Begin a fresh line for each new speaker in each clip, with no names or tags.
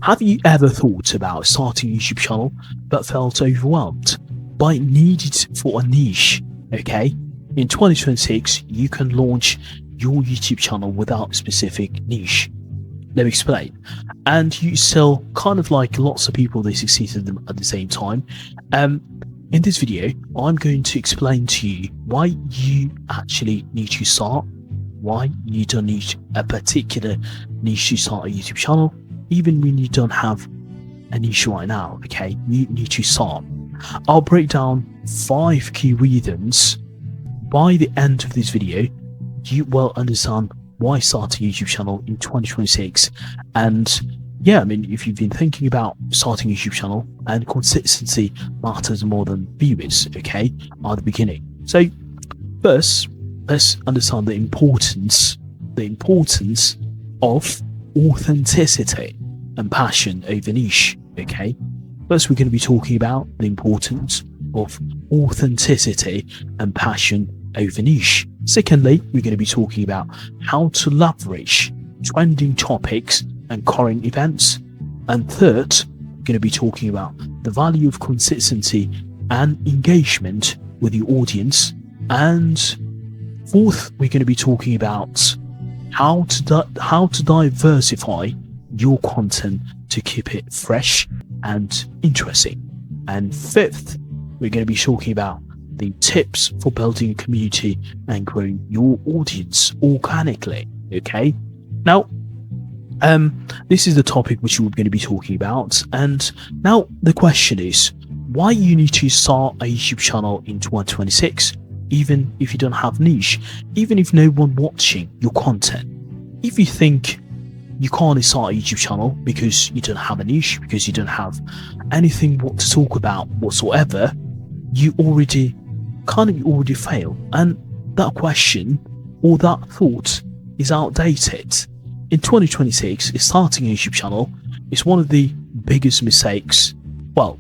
Have you ever thought about starting a YouTube channel but felt overwhelmed by needed for a niche? Okay, in 2026, you can launch your YouTube channel without a specific niche. Let me explain. And you still kind of like lots of people, they succeeded them at the same time. In this video, I'm going to explain to you why you actually need to start, why you don't need a particular niche to start a YouTube channel, even when you don't have a niche right now. Okay, you need to start. I'll break down 5 key reasons. By the end of this video, you will understand why start a YouTube channel in 2026. And yeah, I mean, if you've been thinking about starting a YouTube channel, and consistency matters more than views, okay, at the beginning. So first, let's understand the importance of authenticity and passion over niche. Okay, first we're going to be talking about the importance of authenticity and passion over niche. Secondly, we're going to be talking about how to leverage trending topics and current events. And third, we're going to be talking about the value of consistency and engagement with your audience. And fourth, we're going to be talking about how to diversify your content to keep it fresh and interesting. And fifth, we're going to be talking about the tips for building a community and growing your audience organically. Okay, now this is the topic which we're going to be talking about. And now the question is, why you need to start a YouTube channel in 2026, even if you don't have niche, even if no one watching your content. If you think you can't start a YouTube channel because you don't have a niche, because you don't have anything what to talk about whatsoever, you already fail. And that question or that thought is outdated. In 2026, starting a YouTube channel is one of the biggest mistakes. Well,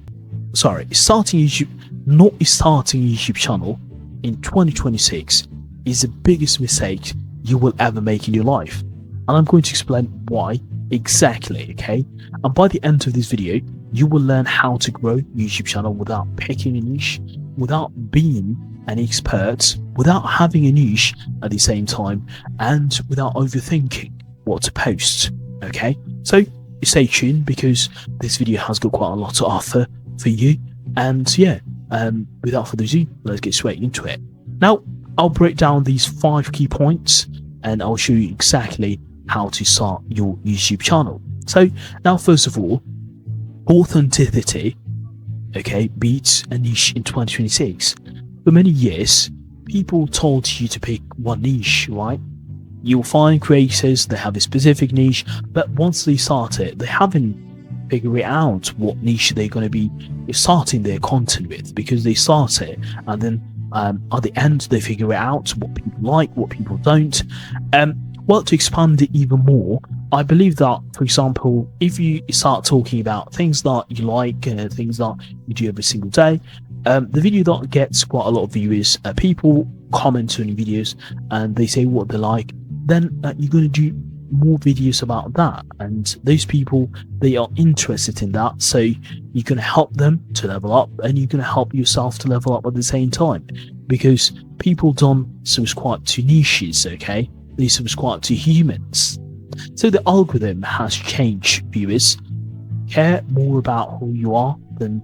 sorry, not starting a YouTube channel in 2026 is the biggest mistake you will ever make in your life. And I'm going to explain why exactly, okay? And by the end of this video, you will learn how to grow your YouTube channel without picking a niche, without being an expert, without having a niche at the same time, and without overthinking what to post. Okay, so stay tuned because this video has got quite a lot to offer for you. And yeah, without further ado, let's get straight into it. Now, I'll break down these 5 key points and I'll show you exactly how to start your YouTube channel. So now, first of all, authenticity, okay, beats a niche in 2026. For many years, people told you to pick one niche, right? You'll find creators that have a specific niche, but once they start it, they haven't figured out what niche they're going to be starting their content with, because they start it and then at the end they figure out what people like, what people don't. Well, to expand it even more, I believe that, for example, if you start talking about things that you like, things that you do every single day, the video that gets quite a lot of viewers, people comment on your videos and they say what they like, then you're going to do more videos about that, and those people, they are interested in that, so you're going to help them to level up and you're going to help yourself to level up at the same time, because people don't subscribe to niches, okay, they subscribe to humans. So the algorithm has changed. Viewers care more about who you are than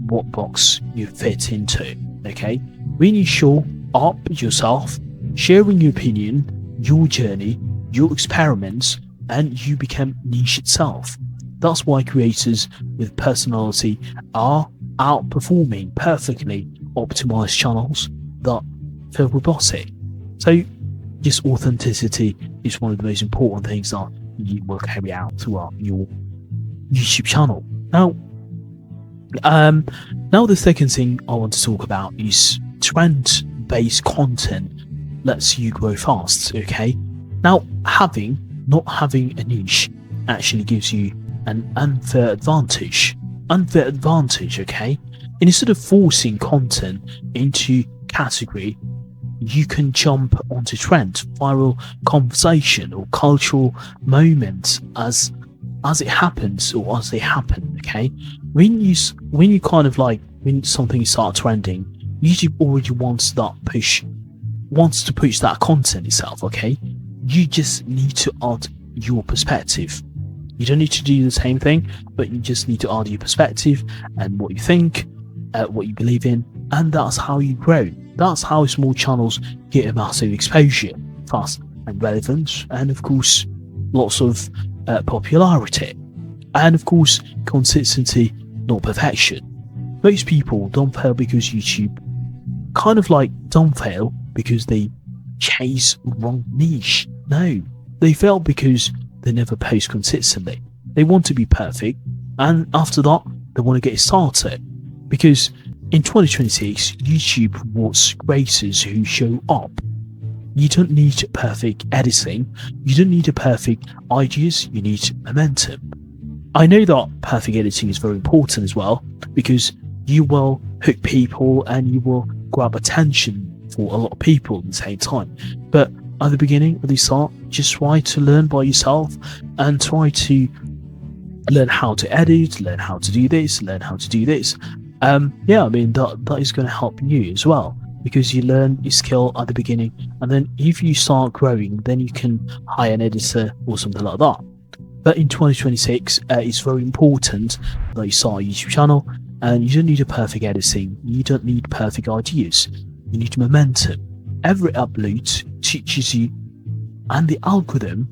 what box you fit into. Okay, when you show up yourself, sharing your opinion, your journey, your experiments, and you become niche itself. That's why creators with personality are outperforming perfectly optimized channels that feel robotic. So this authenticity is one of the most important things that you will carry out throughout your YouTube channel. Now the second thing I want to talk about is trend-based content lets you grow fast. Okay, now not having a niche actually gives you an unfair advantage. Okay, and instead of forcing content into category, you can jump onto trend, viral conversation, or cultural moments as as it happens or as they happen, okay, when you kind of like, when something starts trending, YouTube already wants to push that content itself, okay? You just need to add your perspective. You don't need to do the same thing, but you just need to add your perspective and what you think, what you believe in, and that's how you grow. That's how small channels get a massive exposure, fast and relevance, and of course, lots of popularity, and of course, consistency, not perfection. Most people don't fail because YouTube kind of like don't fail because they chase wrong niche. No, they fail because they never post consistently. They want to be perfect, and after that, they want to get started. Because in 2026, YouTube rewards creators who show up. You don't need perfect editing. You don't need a perfect ideas. You need momentum. I know that perfect editing is very important as well, because you will hook people and you will grab attention for a lot of people at the same time. But at the beginning, at the start, just try to learn by yourself and try to learn how to edit, learn how to do this, learn how to do this. Yeah, I mean, that is going to help you as well, because you learn your skill at the beginning, and then if you start growing, then you can hire an editor or something like that. But in 2026, it's very important that you start a YouTube channel, and you don't need a perfect editing, you don't need perfect ideas, you need momentum. Every upload teaches you and the algorithm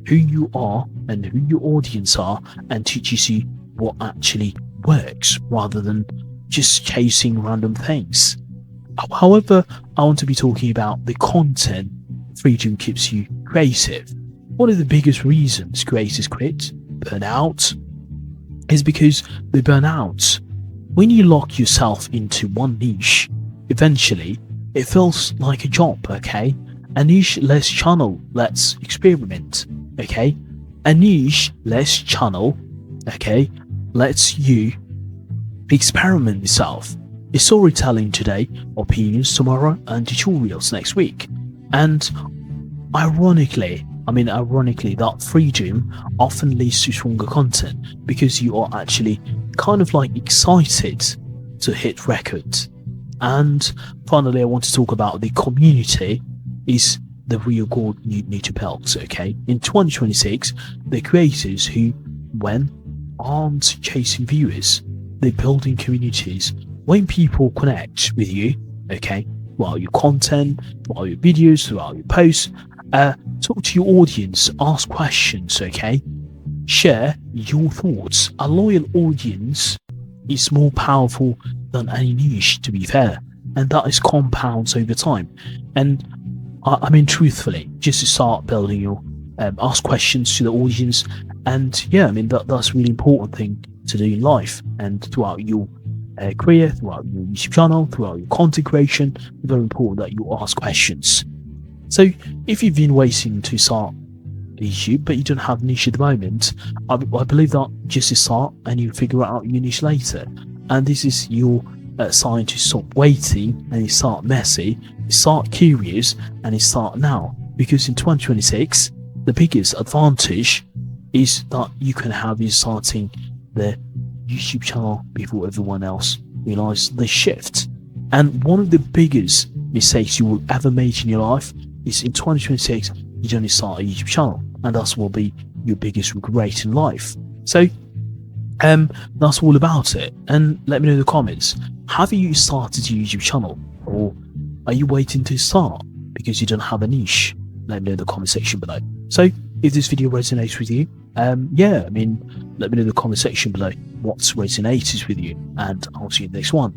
who you are and who your audience are, and teaches you what actually works rather than just chasing random things. However, I want to be talking about the content freedom keeps you creative. One of the biggest reasons creators quit, burn out, is because they burn out. When you lock yourself into one niche, eventually it feels like a job, okay? A niche less channel, let's experiment, okay? A niche less channel, okay, lets you experiment yourself. It's storytelling today, opinions tomorrow, and tutorials next week. And ironically, that freedom often leads to stronger content, because you are actually kind of like excited to hit records. And finally, I want to talk about the community is the real gold you need to build, okay? In 2026, the creators who, when aren't chasing viewers, they're building communities. When people connect with you, okay, throughout your content, throughout your videos, throughout your posts, talk to your audience, ask questions, okay? Share your thoughts. A loyal audience is more powerful than any niche, to be fair, and that is compounds over time. And I mean, truthfully, just to start building your ask questions to the audience, and yeah, I mean that's a really important thing to do in life and throughout your career, throughout your YouTube channel, throughout your content creation. It's very important that you ask questions. So if you've been waiting to start YouTube but you don't have a niche at the moment, I believe that just to start and you figure out your niche later. And this is your sign to stop waiting and you start messy, you start curious, and you start now. Because in 2026, the biggest advantage is that you can have you starting the YouTube channel before everyone else realize the shift. And one of the biggest mistakes you will ever make in your life is in 2026 you don't start a YouTube channel, and that will be your biggest regret in life. So that's all about it. And let me know in the comments, have you started your YouTube channel, or are you waiting to start because you don't have a niche? Let me know in the comment section below. So if this video resonates with you, yeah, I mean, let me know in the comment section below what resonates with you, and I'll see you in the next one.